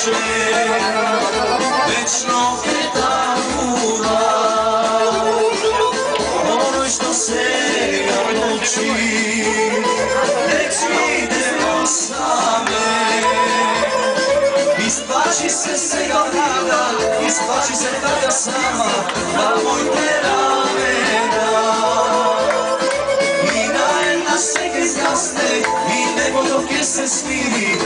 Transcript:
plače, večno je ta mula, onoj što se odluči, nek idemo same. Isplači se svega vrada, isplači se tada sama, da moj te ramena. I na jedna seke zgasne, i nebo dok je se smiri,